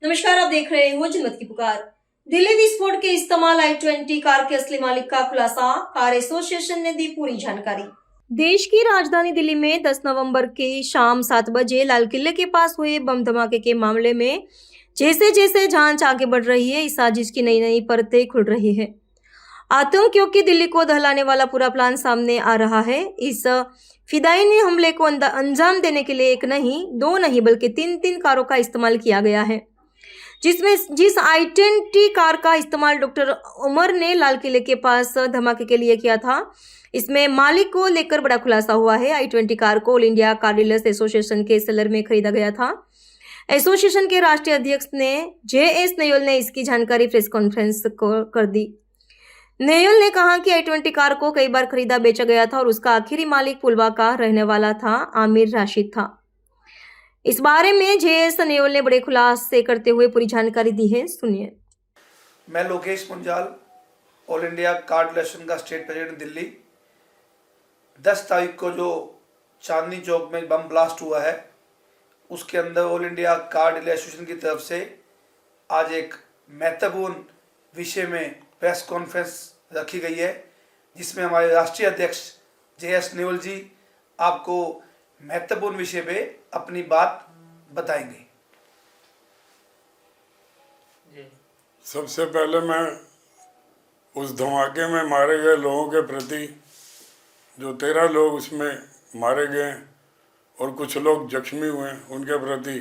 नमस्कार, आप देख रहे हो जनमत की पुकार। दिल्ली विस्फोट के इस्तेमाल i20 कार के असली मालिक का खुलासा, कार एसोसिएशन ने दी पूरी जानकारी। देश की राजधानी दिल्ली में 10 नवंबर की शाम 7 बजे लाल किले के पास हुए बम धमाके के मामले में जैसे जैसे जांच आगे बढ़ रही है, इस साजिश की नई नई परतें खुल रही है। आतंकियों की दिल्ली को दहलाने वाला पूरा प्लान सामने आ रहा है। इस फिदायनी हमले को अंजाम देने के लिए एक नहीं, दो नहीं, बल्कि तीन कारों का इस्तेमाल किया गया है, जिसमें जिस i20 कार का इस्तेमाल डॉक्टर उमर ने लाल किले के पास धमाके के लिए किया था, इसमें मालिक को लेकर बड़ा खुलासा हुआ है। i20 कार को all India car dealers association के सेलर में खरीदा गया था। एसोसिएशन के राष्ट्रीय अध्यक्ष ने JS नयोल ने इसकी जानकारी प्रेस कॉन्फ्रेंस कर दी। नयोल ने कहा कि i20 कार को कई बार खरीदा बेचा गया था और उसका आखिरी मालिक पुलवा का रहने वाला था, आमिर राशिद था। इस बारे में JS नयोल ने बड़े खुलासे करते हुए पूरी जानकारी दी है, सुनिए। मैं Lokesh Munjal, all India car dealers का स्टेट प्रेसिडेंट दिल्ली। 10 तारीख को जो चांदनी चौक में बम ब्लास्ट हुआ है, उसके अंदर all India car dealer association की तरफ से आज एक महत्वपूर्ण विषय में प्रेस कॉन्फ्रेंस रखी गई है, जिसमें हमारे राष्ट्रीय अध्यक्ष JS नयोल जी आपको महत्वपूर्ण विषय पे अपनी बात बताएंगे। सबसे पहले मैं उस धमाके में मारे गए लोगों के प्रति, जो 13 लोग उसमें मारे गए और कुछ लोग जख्मी हुए, उनके प्रति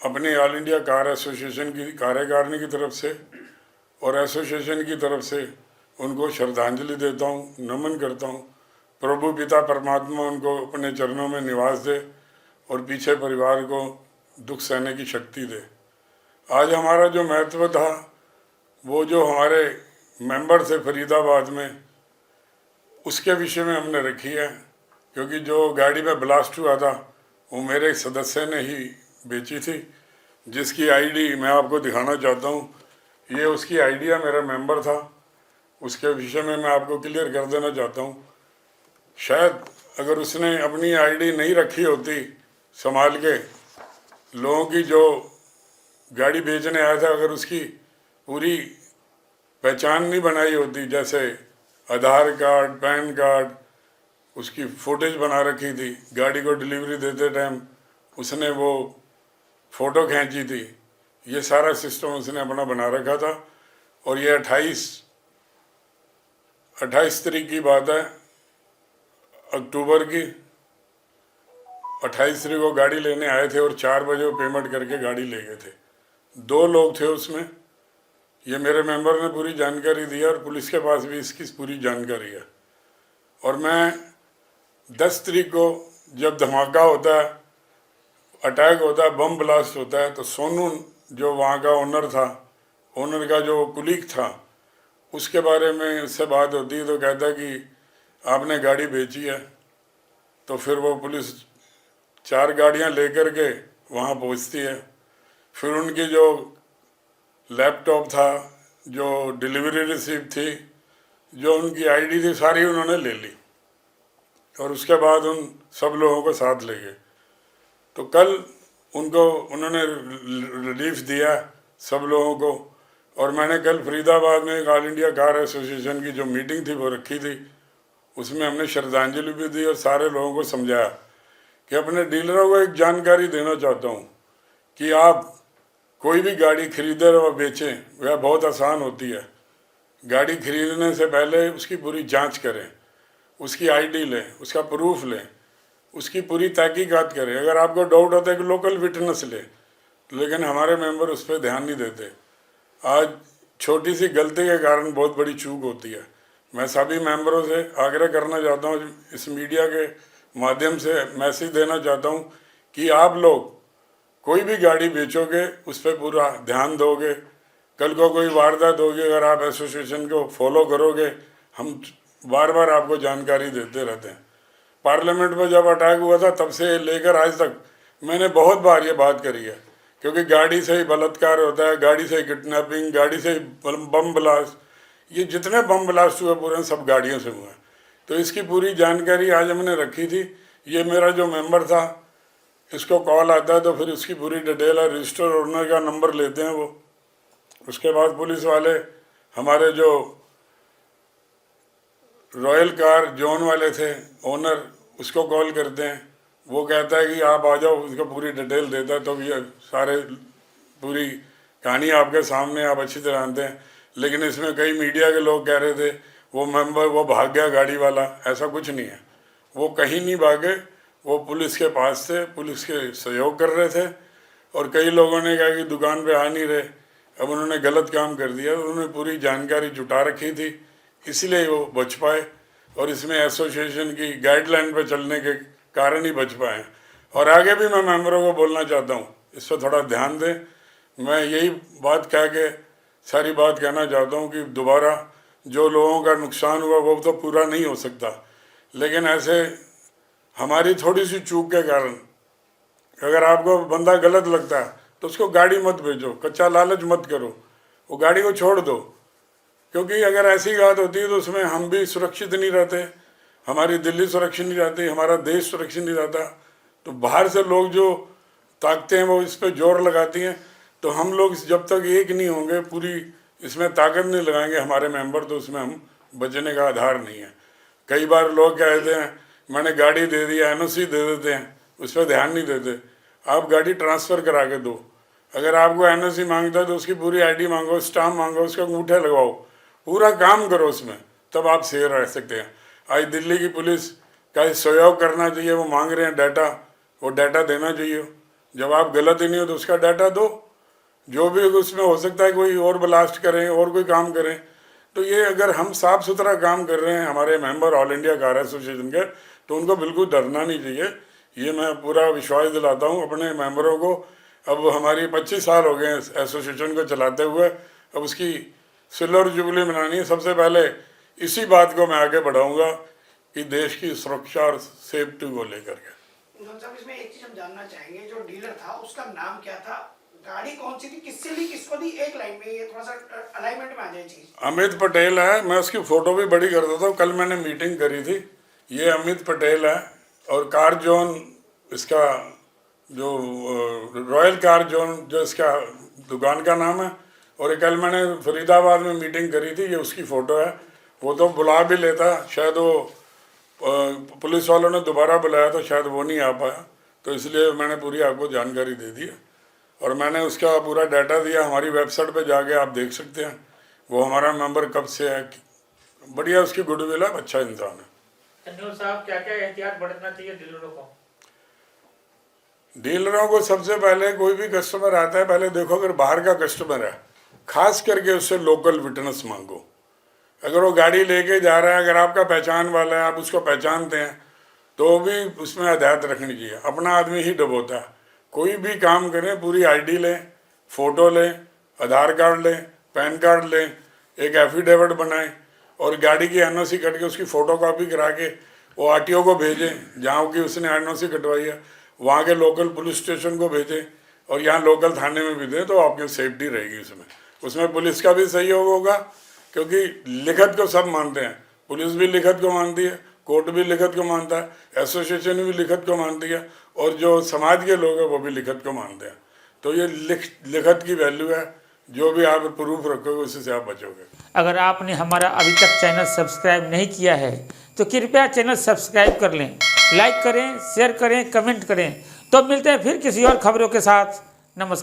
अपनी ऑल इंडिया कार एसोसिएशन की कार्यकारिणी की तरफ से और एसोसिएशन की तरफ से उनको श्रद्धांजलि देता हूँ, नमन करता हूँ। प्रभु पिता परमात्मा उनको अपने चरणों में निवास दे और पीछे परिवार को दुख सहने की शक्ति दे। आज हमारा जो महत्व था, वो जो हमारे मेंबर थे फरीदाबाद में, उसके विषय में हमने रखी है, क्योंकि जो गाड़ी में ब्लास्ट हुआ था वो मेरे एक सदस्य ने ही बेची थी, जिसकी आईडी मैं आपको दिखाना चाहता हूँ। ये उसकी आईडी है, मेरा मेंबर था। उसके विषय में मैं आपको क्लियर कर देना चाहता हूँ। शायद अगर उसने अपनी आईडी नहीं रखी होती संभाल के, लोगों की जो गाड़ी बेचने आया था, अगर उसकी पूरी पहचान नहीं बनाई होती, जैसे आधार कार्ड, पैन कार्ड, उसकी फुटेज बना रखी थी, गाड़ी को डिलीवरी देते टाइम उसने वो फ़ोटो खींची थी, ये सारा सिस्टम उसने अपना बना रखा था। और ये 28 तारीख की बात है, अक्टूबर की 28 तारीख को गाड़ी लेने आए थे और 4 बजे वो पेमेंट करके गाड़ी ले गए थे। 2 लोग थे उसमें। ये मेरे मेंबर ने पूरी जानकारी दी है और पुलिस के पास भी इसकी पूरी जानकारी है। और मैं 10 तारीख को जब धमाका होता है, अटैक होता है, बम ब्लास्ट होता है, तो सोनू जो वहाँ का ओनर था, ओनर का जो कुलीग था, उसके बारे में उससे बात होती है तो कहता है कि आपने गाड़ी बेची है। तो फिर वो पुलिस 4 गाड़ियाँ लेकर के वहाँ पहुँचती है। फिर उनकी जो लैपटॉप था, जो डिलीवरी रिसीप्ट थी, जो उनकी आईडी थी, सारी उन्होंने ले ली और उसके बाद उन सब लोगों को साथ ले गए। तो कल उनको उन्होंने रिलीफ दिया सब लोगों को। और मैंने कल फरीदाबाद में एक ऑल इंडिया कार एसोसिएशन की जो मीटिंग थी वो रखी थी, उसमें हमने श्रद्धांजलि भी दी और सारे लोगों को समझाया कि अपने डीलरों को एक जानकारी देना चाहता हूँ कि आप कोई भी गाड़ी खरीदें और बेचें, वह बहुत आसान होती है। गाड़ी खरीदने से पहले उसकी पूरी जांच करें, उसकी आईडी लें, उसका प्रूफ लें, उसकी पूरी तहकीकात करें। अगर आपको डाउट होता है कि लोकल विटनेस ले, लेकिन हमारे मेंबर उस पर ध्यान नहीं देते। आज छोटी सी गलती के कारण बहुत बड़ी चूक होती है। मैं सभी मेंबरों से आग्रह करना चाहता हूँ, इस मीडिया के माध्यम से मैसेज देना चाहता हूँ कि आप लोग कोई भी गाड़ी बेचोगे उस पर पूरा ध्यान दोगे। कल को कोई वारदात होगी, अगर आप एसोसिएशन को फॉलो करोगे, हम बार बार आपको जानकारी देते रहते हैं। पार्लियामेंट में जब अटैक हुआ था तब से लेकर आज तक मैंने बहुत बार ये बात करी है, क्योंकि गाड़ी से ही बलात्कार होता है, गाड़ी से ही किडनैपिंग, गाड़ी से ही बम ब्लास्ट, ये जितने बम ब्लास्ट हुए पूरे सब गाड़ियों से हुए। तो इसकी पूरी जानकारी आज हमने रखी थी। ये मेरा जो मेंबर था इसको कॉल आता है तो फिर उसकी पूरी डिटेल और रजिस्टर ओनर का नंबर लेते हैं वो। उसके बाद पुलिस वाले हमारे जो रॉयल कार जोन वाले थे ओनर, उसको कॉल करते हैं। वो कहता है कि आप आ जाओ, उसको पूरी डिटेल देता है। तो ये सारे पूरी कहानी आपके सामने, आप अच्छी तरह जानते हैं। लेकिन इसमें कई मीडिया के लोग कह रहे थे वो मेंबर वो भाग गया गाड़ी वाला, ऐसा कुछ नहीं है। वो कहीं नहीं भागे, वो पुलिस के पास थे, पुलिस के सहयोग कर रहे थे। और कई लोगों ने कहा कि दुकान पे आ नहीं रहे, अब उन्होंने गलत काम कर दिया। उन्होंने पूरी जानकारी जुटा रखी थी, इसलिए वो बच पाए। और इसमें एसोसिएशन की गाइडलाइन पे चलने के कारण ही बच पाए। और आगे भी मैं मेंबरों को बोलना चाहता हूँ, इस पर थोड़ा ध्यान दें। मैं यही बात कह के सारी बात कहना चाहता हूँ कि दोबारा जो लोगों का नुकसान हुआ वो तो पूरा नहीं हो सकता, लेकिन ऐसे हमारी थोड़ी सी चूक के कारण अगर आपको बंदा गलत लगता है तो उसको गाड़ी मत भेजो, कच्चा लालच मत करो, वो गाड़ी को छोड़ दो। क्योंकि अगर ऐसी बात होती है तो उसमें हम भी सुरक्षित नहीं रहते, हमारी दिल्ली सुरक्षित नहीं रहती, हमारा देश सुरक्षित नहीं रहता। तो बाहर से लोग जो ताकतें हैं वो इस पर जोर लगाती हैं। तो हम लोग जब तक एक नहीं होंगे, पूरी इसमें ताकत नहीं लगाएंगे हमारे मेंबर, तो उसमें हम बचने का आधार नहीं है। कई बार लोग कहते हैं मैंने गाड़ी दे दिया, एनओसी दे देते हैं, उस पर ध्यान नहीं देते। आप गाड़ी ट्रांसफ़र करा के दो। अगर आपको एनओसी मांगता है तो उसकी पूरी आईडी मांगो, स्टाम्प मांगो, उसके अंगूठे लगवाओ, पूरा काम करो उसमें, तब आप सेफ रह सकते हैं। आज दिल्ली की पुलिस का सहयोग करना चाहिए। वो मांग रहे हैं डाटा, वो डाटा देना चाहिए। जब आप गलत ही नहीं हो तो उसका डाटा दो। जो भी उसमें हो सकता है कोई और ब्लास्ट करें और कोई काम करें, तो ये अगर हम साफ़ सुथरा काम कर रहे हैं हमारे member all India car association के, तो उनको बिल्कुल डरना नहीं चाहिए। ये मैं पूरा विश्वास दिलाता हूँ अपने मेंबरों को। अब हमारी 25 साल हो गए एसोसिएशन को चलाते हुए, अब उसकी सिल्वर जुबली मनानी है। सबसे पहले इसी बात को मैं आगे बढ़ाऊँगा कि देश की सुरक्षा और सेफ्टी को लेकर के। साहब, इसमें एक चीज हम जानना चाहेंगे, जो डीलर था उसका नाम क्या था, गाड़ी कौन सी थी, किससे ली, किसको दी, एक लाइन में ये थोड़ा सा अलाइनमेंट में आ जाए चीज। अमित पटेल है, मैं उसकी फ़ोटो भी बड़ी कर देता हूँ। कल मैंने मीटिंग करी थी। ये अमित पटेल है और कार जोन इसका जो रॉयल कार जोन जो इसका दुकान का नाम है। और कल मैंने फरीदाबाद में मीटिंग करी थी, ये उसकी फ़ोटो है। वो तो बुला भी लेता, शायद वो पुलिस वालों ने दोबारा बुलाया तो शायद वो नहीं आ पाया, तो इसलिए मैंने पूरी आपको जानकारी दे दी है। और मैंने उसका पूरा डाटा दिया, हमारी वेबसाइट पे जाके आप देख सकते हैं वो हमारा मेंबर कब से है। बढ़िया उसकी गुडविल है, अच्छा इंसान है। चंदूर साहब, क्या क्या एहतियात बरतना चाहिए डीलरों को? डीलरों को सबसे पहले कोई भी कस्टमर आता है, पहले देखो अगर बाहर का कस्टमर है, खास करके उससे लोकल विटनेस मांगो। अगर वो गाड़ी लेके जा रहा है, अगर आपका पहचान वाला है, आप उसको पहचानते हैं, तो भी उसमें हदायत रखनी चाहिए। अपना आदमी ही डबोता है। कोई भी काम करें, पूरी आईडी लें, फ़ोटो लें, आधार कार्ड लें, पैन कार्ड लें, एक एफिडेविट बनाएं और गाड़ी की एनओसी कट के उसकी फ़ोटो कॉपी करा के वो आरटीओ को भेजें जहाँ की उसने एनओसी कटवाई है, वहाँ के लोकल पुलिस स्टेशन को भेजें और यहाँ लोकल थाने में भी दें, तो आपकी सेफ्टी रहेगी। उसमें पुलिस का भी सहयोग होगा, क्योंकि लिखत को सब मानते हैं। पुलिस भी लिखत को मानती है, कोर्ट भी लिखत को मानता है, एसोसिएशन भी लिखत को मानती है और जो समाज के लोग हैं वो भी लिखत को मानते हैं। तो ये लिखत की वैल्यू है। जो भी आप प्रूफ रखोगे उससे आप बचोगे। अगर आपने हमारा अभी तक चैनल सब्सक्राइब नहीं किया है तो कृपया चैनल सब्सक्राइब कर लें, लाइक करें, शेयर करें, कमेंट करें। तो मिलते हैं फिर किसी और खबरों के साथ। नमस्कार।